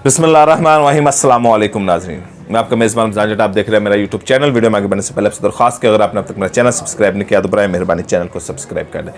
बिस्मिल्लाहिर्रहमानिर्रहीम, अस्सलाम वालेकुम नाज़रीन। मैं आपका मेज़बान रमज़ान जट, आप देख रहे हैं मेरा यूट्यूब चैनल। वीडियो में आगे बढ़ने से पहले आपसे दरख्वास्त कि अगर आपने अब तक मेरा चैनल सब्सक्राइब नहीं किया तो बराए मेहरबानी चैनल को सब्सक्राइब कर दें।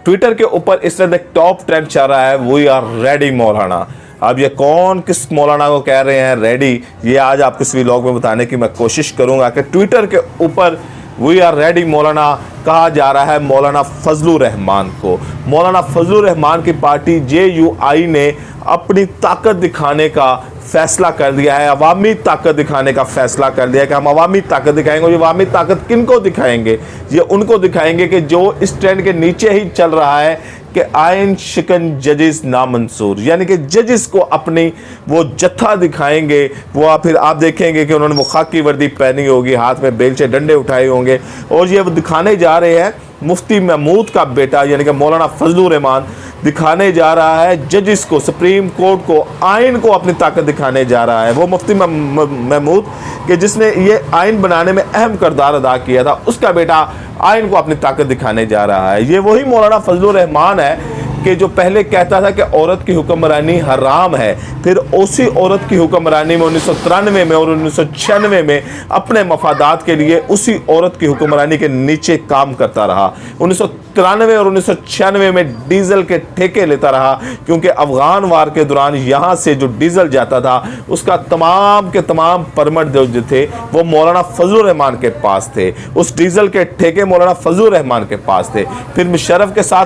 ट्विटर के ऊपर इस तरह एक टॉप ट्रेंड चल रहा है, वी आर रेडी मौलाना। अब ये कौन किस मौलाना को कह रहे हैं रेडी, ये आज आपको इस व्लॉग में बताने की मैं कोशिश करूँगा कि ट्विटर के ऊपर वी आर रेडी मौलाना कहा जा रहा है मौलाना फजलुर रहमान को। मौलाना फजलुर रहमान की पार्टी JUI ने अपनी ताकत दिखाने का फैसला कर दिया है, अवामी ताकत दिखाने का फैसला कर दिया है कि हम अवामी ताकत दिखाएंगे। और ये अवामी ताकत किन को दिखाएंगे? ये उनको दिखाएंगे कि जो इस ट्रेंड के नीचे ही चल रहा है कि आइन शिकन जजेस नामंसूर, यानी कि जजेस को अपनी वो जत्था दिखाएंगे। वो फिर आप देखेंगे कि उन्होंने वो खाकी वर्दी पहनी होगी, हाथ में बेलचे डंडे उठाए होंगे, और ये वो दिखाने जा रहे हैं मुफ्ती महमूद का बेटा यानी कि मौलाना फजलुर रहमान दिखाने जा रहा है जजिस को, सुप्रीम कोर्ट को, आइन को अपनी ताकत दिखाने जा रहा है। वो मुफ्ती महमूद कि जिसने ये आइन बनाने में अहम किरदार अदा किया था, उसका बेटा आइन को अपनी ताकत दिखाने जा रहा है। ये वही मौलाना फजलुर रहमान है कि जो पहले कहता था कि औरत की हुक्मरानी हराम है, फिर उसी औरत की हुक्मरानी में 1993 में और 1996 में अपने मफादात के लिए उसी औरत की हुक्मरानी के नीचे काम करता रहा। 1993 और 1996 में डीजल के ठेके लेता रहा, क्योंकि अफगान वार के दौरान यहाँ से जो डीजल जाता था उसका तमाम के तमाम परमिट जो थे वो मौलाना फजलुर रहमान के पास थे। उस डीजल के ठेके मौलाना फजलुर रहमान के पास थे। फिर मुशर्रफ के साथ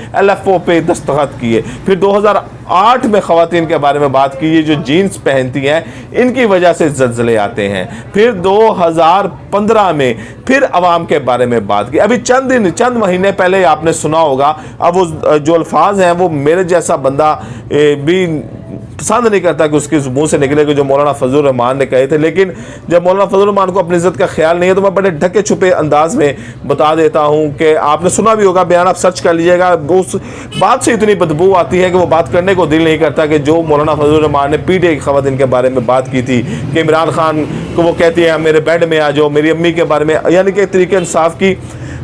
LFO पे दस्तखत किए। फिर 2008 में ख़वातीन के बारे में बात की, ये जो जीन्स पहनती हैं इनकी वजह से ज़लज़ले आते हैं। फिर 2015 में फिर अवाम के बारे में बात की। अभी चंद महीने पहले आपने सुना होगा, अब वो जो अल्फाज हैं वो मेरे जैसा बंदा भी पसंद नहीं करता कि उसके मुंह से निकले कि जो मौलाना फजलुर रहमान ने कहे थे। लेकिन जब मौलाना फजलुर रहमान को अपनी इज्जत का ख्याल नहीं है तो मैं बड़े ढके छुपे अंदाज में बता देता हूं कि आपने सुना भी होगा, बयान आप सर्च कर लीजिएगा। उस बात से इतनी बदबू आती है कि वो बात करने को दिल नहीं करता कि जो मौलाना फजलुर रहमान ने PTI की ख़वातीन के बारे में बात की थी कि इमरान खान को वो कहती है मेरे बेड में आ जाओ, मेरी अम्मी के बारे में, यानी कि तरीके इंसाफ की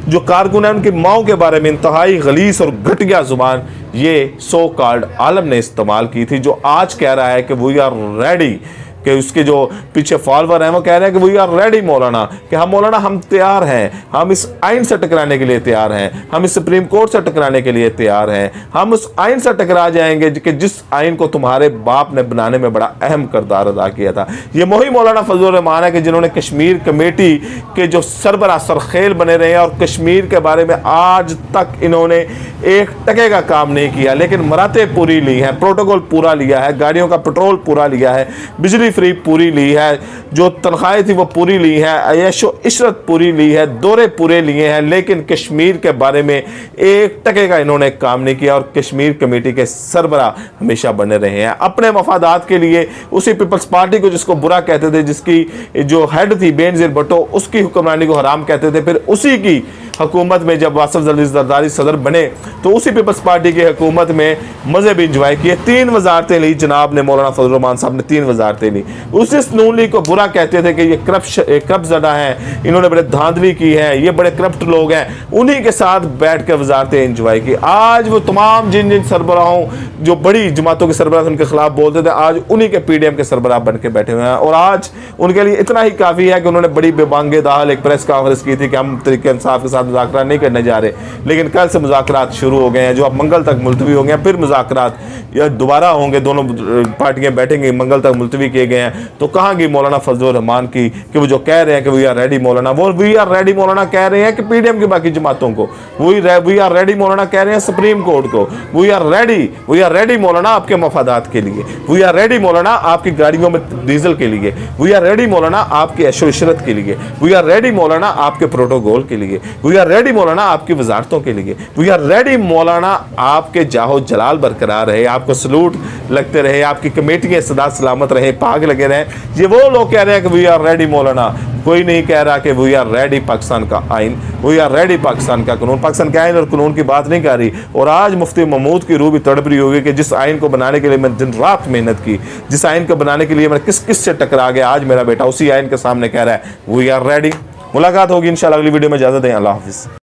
जो कारकुन है उनकी माओ के बारे में इंतहाई गलीस और घटिया जुबान ये सो कॉल्ड आलम ने इस्तेमाल की थी, जो आज कह रहा है कि वी आर रेडी, कि उसके जो पीछे फॉलोवर हैं वो कह रहे हैं कि वी आर रेडी मौलाना, कि हम मौलाना हम तैयार हैं, हम इस आइन से टकराने के लिए तैयार हैं, हम इस सुप्रीम कोर्ट से टकराने के लिए तैयार हैं, हम उस आइन से टकरा जाएंगे कि जिस आइन को तुम्हारे बाप ने बनाने में बड़ा अहम किरदार अदा किया था। ये वही मौलाना फजलुर रहमान है कि जिन्होंने कश्मीर कमेटी के जो सरबरा सरखेल बने रहे हैं और कश्मीर के बारे में आज तक इन्होंने एक टके का काम नहीं किया, लेकिन मरातें पूरी ली हैं, प्रोटोकॉल पूरा लिया है, गाड़ियों का पेट्रोल पूरा लिया है, बिजली फ्री पूरी ली है, जो तनख्वाहें थी वो पूरी ली है, ऐशो इशरत पूरी ली है, दौरे पूरे लिए हैं, लेकिन कश्मीर के बारे में एक टके का इन्होंने काम नहीं किया। और कश्मीर कमेटी के सरबरा हमेशा बने रहे हैं अपने मफादात के लिए। उसी पीपल्स पार्टी को जिसको बुरा कहते थे, जिसकी जो हेड थी बेनज़ीर भुट्टो, उसकी हुक्मरानी को हराम कहते थे। फिर उसी की हुकूमत में जब आसिफ जरदारी सदर बने तो उसी पीपल्स पार्टी की हुकूमत में मज़े भी इंजॉय किए। 3 वजारतें ली जनाब ने, मौलाना फजलुर रहमान साहब ने 3 वजारतें ली। उसी नून लीग को बुरा कहते थे कि ये करप्ट ज़दा हैं, इन्होंने बड़े धांधली की है, ये बड़े करप्ट लोग हैं, उन्हीं के साथ बैठ कर वजारतें इंजॉय की। आज वो तमाम जिन सरबराहों जो बड़ी जमातों के सरबराह उनके खिलाफ बोलते थे, आज उन्हीं के PDM के सरबराह बन के बैठे हुए हैं। और आज उनके लिए इतना ही काफ़ी है कि उन्होंने बड़ी बेबांगे दाल एक प्रेस कॉन्फ्रेंस की थी कि हम तरीके इंसाफ के साथ मुज़ाकरा नहीं करने जा रहे, लेकिन कल से मुज़ाकरात शुरू हो गए हैं, जो अब मंगल तक मुलतवी हो गए हैं। फिर मुज़ाकरात या दोबारा होंगे, दोनों पार्टियां बैठेंगी, मंगल तक मुलतवी किए गए हैं। तो कहाँ गई मौलाना फजलुर रहमान की कि वो जो कह रहे हैं कि वी आर रेडी मौलाना, वो वी आर रेडी मौलाना कह रहे हैं कि PDM की बाकी जमातों को, वी आर रेडी मौलाना कह रहे हैं सुप्रीम कोर्ट को, वी आर रेडी मौलाना आपके मफादात के लिए, वी आर रेडी मौलाना आपकी गाड़ियों में डीजल के लिए, वी आर रेडी मौलाना आपकी ऐशो इशरत के लिए, वी आर रेडी मौलाना आपके प्रोटोकॉल के लिए, वी आर रेडी मौलाना आपकी वजारतों के लिए, वी आर रेडी मौलाना आपके जाहो जलाल बरकरार रहे, आपको सलूट लगते रहे, आपकी कमेटियां सदा सलामत रहे, पाग लगे रहे। ये वो लोग कह रहे हैं कि वी आर रेडी मौलाना, कोई नहीं कह रहा कि वी आर रेडी पाकिस्तान का आइन, वी आर रेडी पाकिस्तान का कानून। पाकिस्तान के आइन और कानून की बात नहीं कर रही। और आज मुफ्ती महमूद की रूह भी तड़प रही होगी कि जिस आइन को बनाने के लिए मैंने दिन रात मेहनत की, जिस आइन को बनाने के लिए मैं किस से टकरा गया, आज मेरा बेटा उसी आइन के सामने कह रहा है वी आर रेडी। मुलाकात होगी इंशाल्लाह अगली वीडियो में। इजाज़त दें, अल्लाह हाफिज़।